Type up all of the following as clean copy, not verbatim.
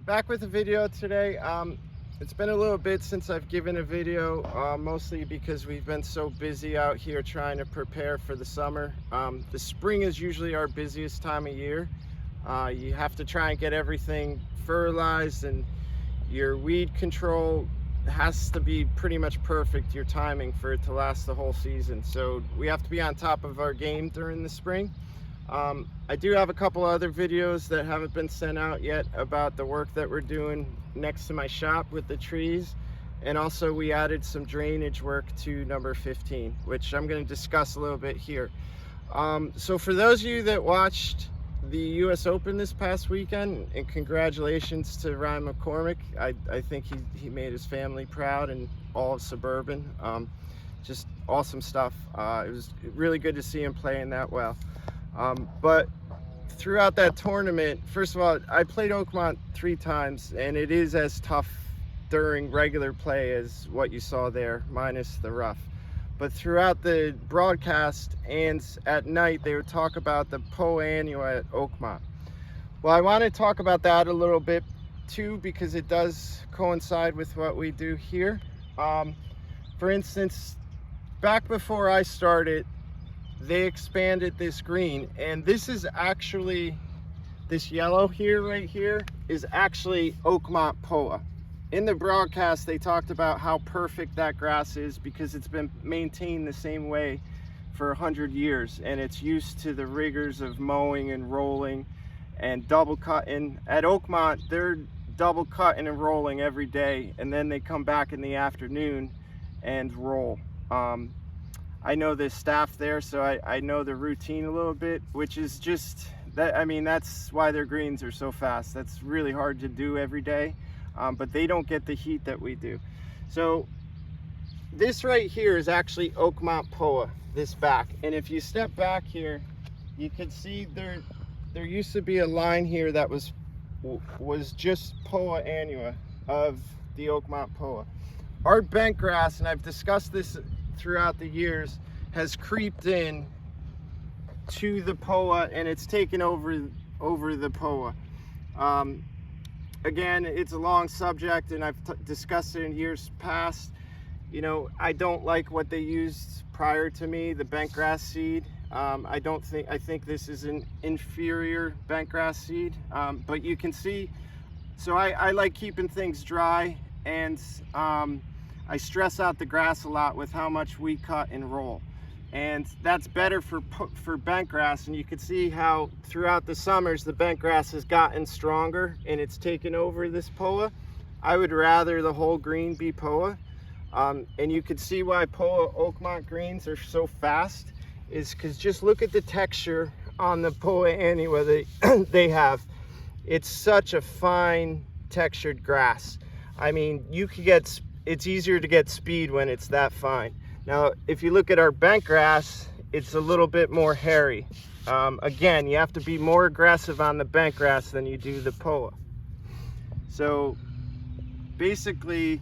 Back with a video today. It's been a little bit since I've given a video, mostly because we've been so busy out here trying to prepare for the summer. The spring is usually our busiest time of year. You have to try and get everything fertilized, and your weed control has to be pretty much perfect, your timing, for it to last the whole season. So we have to be on top of our game during the spring. I do have a couple other videos that haven't been sent out yet about the work that we're doing next to my shop with the trees, and also we added some drainage work to number 15, which I'm going to discuss a little bit here. So for those of you that watched the US Open this past weekend, and congratulations to Ryan McCormick. I think he made his family proud, and all of Suburban. Just awesome stuff. It was really good to see him playing that well. But throughout that tournament, first of all, I played Oakmont 3 times, and it is as tough during regular play as what you saw there, minus the rough. But throughout the broadcast and at night, they would talk about the POA Annual at Oakmont. Well, I want to talk about that a little bit too, because it does coincide with what we do here. For instance, back before I started, they expanded this green, and this is actually, this yellow here, right here, is actually Oakmont POA. In the broadcast, they talked about how perfect that grass is because it's been maintained the same way for 100 years, and it's used to the rigors of mowing and rolling and double cutting. At Oakmont, they're double cutting and rolling every day, and then they come back in the afternoon and roll. I know the staff there, so I know the routine a little bit, which is just that. I mean, that's why their greens are so fast. That's really hard to do every day, but they don't get the heat that we do. So this right here is actually Oakmont POA, this back. And if you step back here, you can see there used to be a line here that was just POA Annua of the Oakmont POA. Our bent grass, and I've discussed this throughout the years, has creeped in to the POA, and it's taken over the POA. Again, it's a long subject, and I've discussed it in years past. You know, I don't like what they used prior to me, the bent grass seed. I think this is an inferior bent grass seed, but you can see, so I like keeping things dry, and I stress out the grass a lot with how much we cut and roll, and that's better for bent grass. And you can see how throughout the summers the bent grass has gotten stronger and it's taken over this POA. I would rather the whole green be POA, and you can see why POA Oakmont greens are so fast is because just look at the texture on the POA Annua they have. It's such a fine textured grass. I mean, it's easier to get speed when it's that fine. Now, if you look at our bent grass, it's a little bit more hairy. Again, you have to be more aggressive on the bent grass than you do the POA. So basically,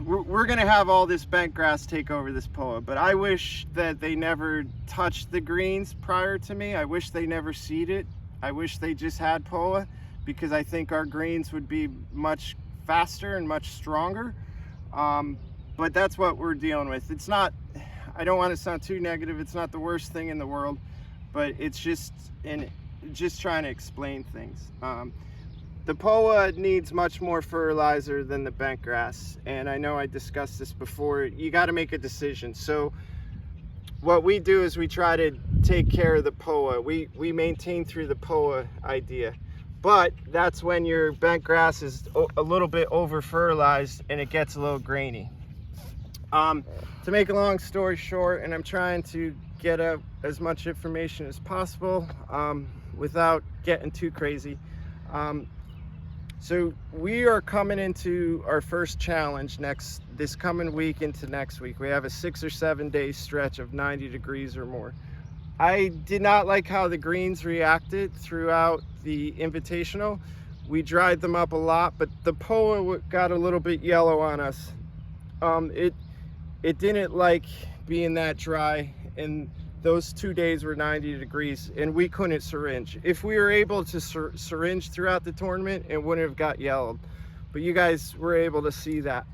we're gonna have all this bent grass take over this POA, but I wish that they never touched the greens prior to me. I wish they never seeded. I wish they just had POA, because I think our greens would be much faster and much stronger. But that's what we're dealing with. It's not, I don't want to sound too negative, it's not the worst thing in the world, but it's just trying to explain things. The POA needs much more fertilizer than the bent grass, and I know I discussed this before. You got to make a decision. So what we do is we try to take care of the POA. We maintain through the POA idea. But that's when your bent grass is a little bit over fertilized and it gets a little grainy. To make a long story short, and I'm trying to get out as much information as possible without getting too crazy. So we are coming into our first challenge this coming week into next week. We have a 6 or 7 day stretch of 90 degrees or more. I did not like how the greens reacted throughout the invitational. We dried them up a lot, but the POA got a little bit yellow on us. It didn't like being that dry, and those 2 days were 90 degrees and we couldn't syringe. If we were able to syringe throughout the tournament, it wouldn't have got yellowed. But you guys were able to see that.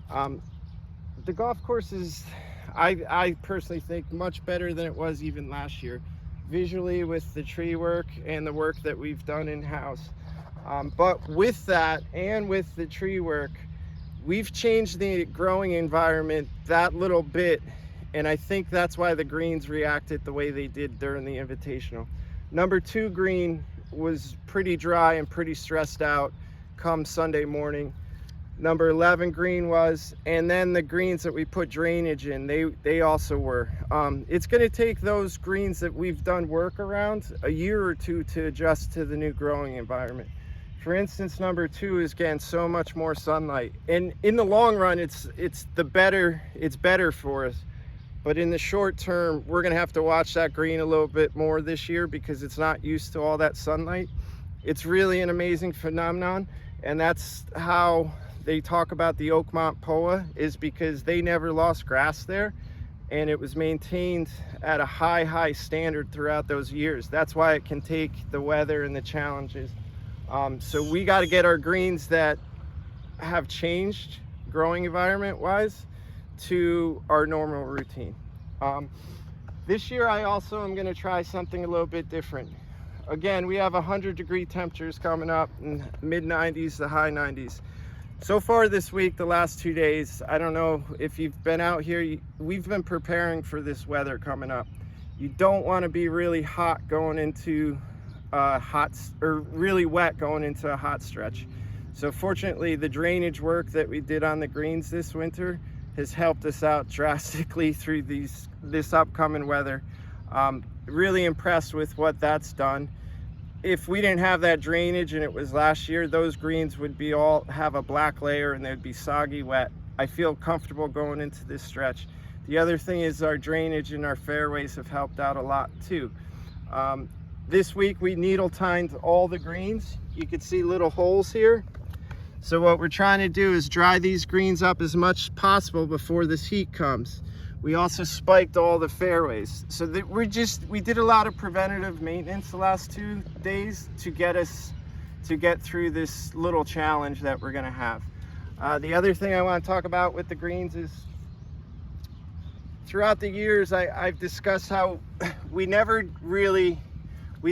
The golf course is, I personally think, much better than it was even last year, visually, with the tree work and the work that we've done in-house. But with that and with the tree work, we've changed the growing environment that little bit, and I think that's why the greens reacted the way they did during the Invitational. Number 2 green was pretty dry and pretty stressed out come Sunday morning. Number 11 green was, and then the greens that we put drainage in, they also were. It's going to take those greens that we've done work around a year or two to adjust to the new growing environment. For instance, number 2 is getting so much more sunlight, and in the long run, it's better for us. But in the short term, we're going to have to watch that green a little bit more this year because it's not used to all that sunlight. It's really an amazing phenomenon, and that's how they talk about the Oakmont POA, is because they never lost grass there, and it was maintained at a high standard throughout those years. That's why it can take the weather and the challenges. So we got to get our greens that have changed growing environment wise to our normal routine. This year I also am going to try something a little bit different. Again, we have 100-degree temperatures coming up in mid 90s to high 90s. So far this week, the last 2 days, I don't know if you've been out here, we've been preparing for this weather coming up. You don't want to be really hot going into really wet going into a hot stretch. So fortunately, the drainage work that we did on the greens this winter has helped us out drastically through this upcoming weather. Really impressed with what that's done. If we didn't have that drainage and it was last year, those greens would be all have a black layer and they'd be soggy wet. I feel comfortable going into this stretch. The other thing is our drainage and our fairways have helped out a lot too. This week we needle tined all the greens. You can see little holes here. So what we're trying to do is dry these greens up as much as possible before this heat comes. We also spiked all the fairways. So that we did a lot of preventative maintenance the last 2 days to get through this little challenge that we're gonna have. The other thing I want to talk about with the greens is throughout the years I've discussed how we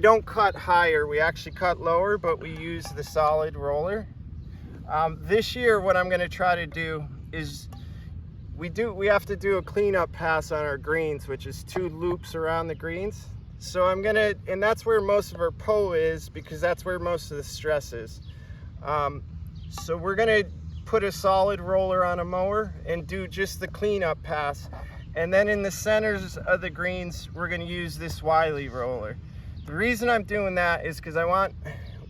don't cut higher, we actually cut lower, but we use the solid roller. This year what I'm gonna try to do is we have to do a cleanup pass on our greens, which is 2 loops around the greens. So and that's where most of our POA is, because that's where most of the stress is. So we're gonna put a solid roller on a mower and do just the cleanup pass. And then in the centers of the greens, we're gonna use this Wiley roller. The reason I'm doing that is because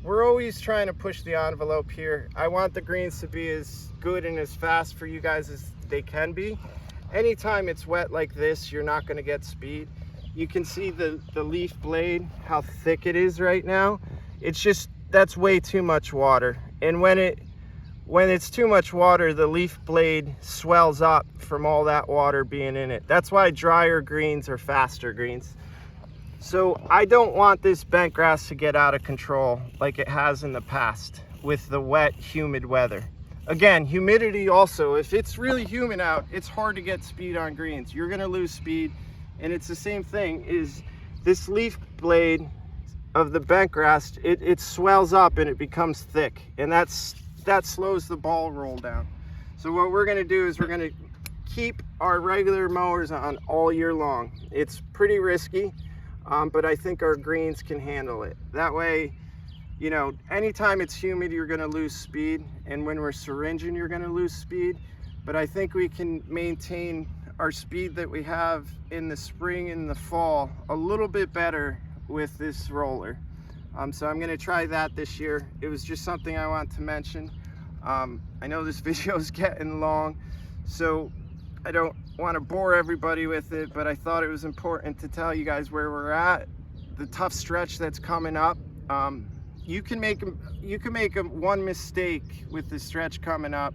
we're always trying to push the envelope here. I want the greens to be as good and as fast for you guys as they can be. Anytime it's wet like this, you're not going to get speed. You can see the leaf blade, how thick it is right now. It's just, that's way too much water. And when it's too much water, the leaf blade swells up from all that water being in it. That's why drier greens are faster greens. So I don't want this bent grass to get out of control like it has in the past with the wet, humid weather. Again, humidity also, if it's really humid out, it's hard to get speed on greens. You're gonna lose speed, and it's the same thing, is this leaf blade of the bent grass, it swells up and it becomes thick, and that slows the ball roll down. So what we're gonna do is we're gonna keep our regular mowers on all year long. It's pretty risky, but I think our greens can handle it. That way, you know, anytime it's humid, you're gonna lose speed, and when we're syringing, you're gonna lose speed. But I think we can maintain our speed that we have in the spring and the fall a little bit better with this roller. So I'm gonna try that this year. It was just something I want to mention. I know this video is getting long, so I don't want to bore everybody with it, but I thought it was important to tell you guys where we're at, the tough stretch that's coming up. You can make one mistake with the stretch coming up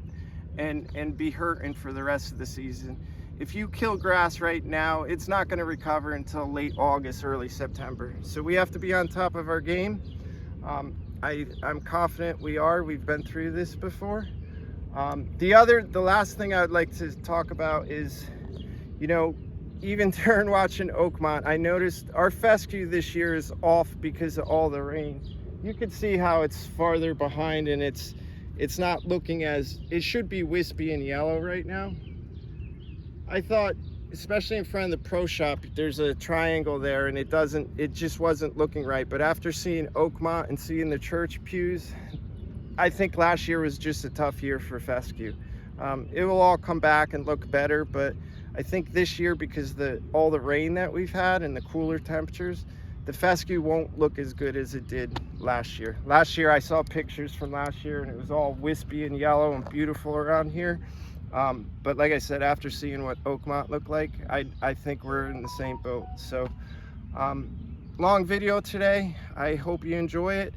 and be hurting for the rest of the season. if you kill grass right now, it's not going to recover until late August, early September. So we have to be on top of our game. I'm confident we are. We've been through this before. The last thing I would like to talk about is, you know, even during watching Oakmont, I noticed our fescue this year is off because of all the rain. You can see how it's farther behind, and it's not looking as, it should be wispy and yellow right now. I thought, especially in front of the pro shop, there's a triangle there, and it just wasn't looking right. But after seeing Oakmont and seeing the church pews, I think last year was just a tough year for fescue. It will all come back and look better, but I think this year, because all the rain that we've had and the cooler temperatures, the fescue won't look as good as it did last year. Last year I saw pictures from last year and it was all wispy and yellow and beautiful around here. But like I said, after seeing what Oakmont looked like, I think we're in the same boat. So long video today. I hope you enjoy it.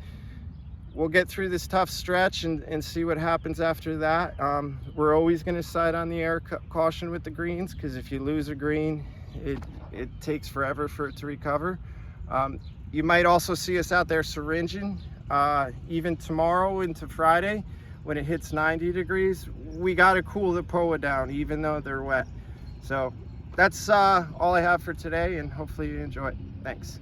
We'll get through this tough stretch and see what happens after that. We're always going to side on the air caution with the greens, because if you lose a green, it takes forever for it to recover. You might also see us out there syringing even tomorrow into Friday when it hits 90 degrees. We got to cool the POA down even though they're wet. So that's all I have for today, and hopefully you enjoy it. Thanks.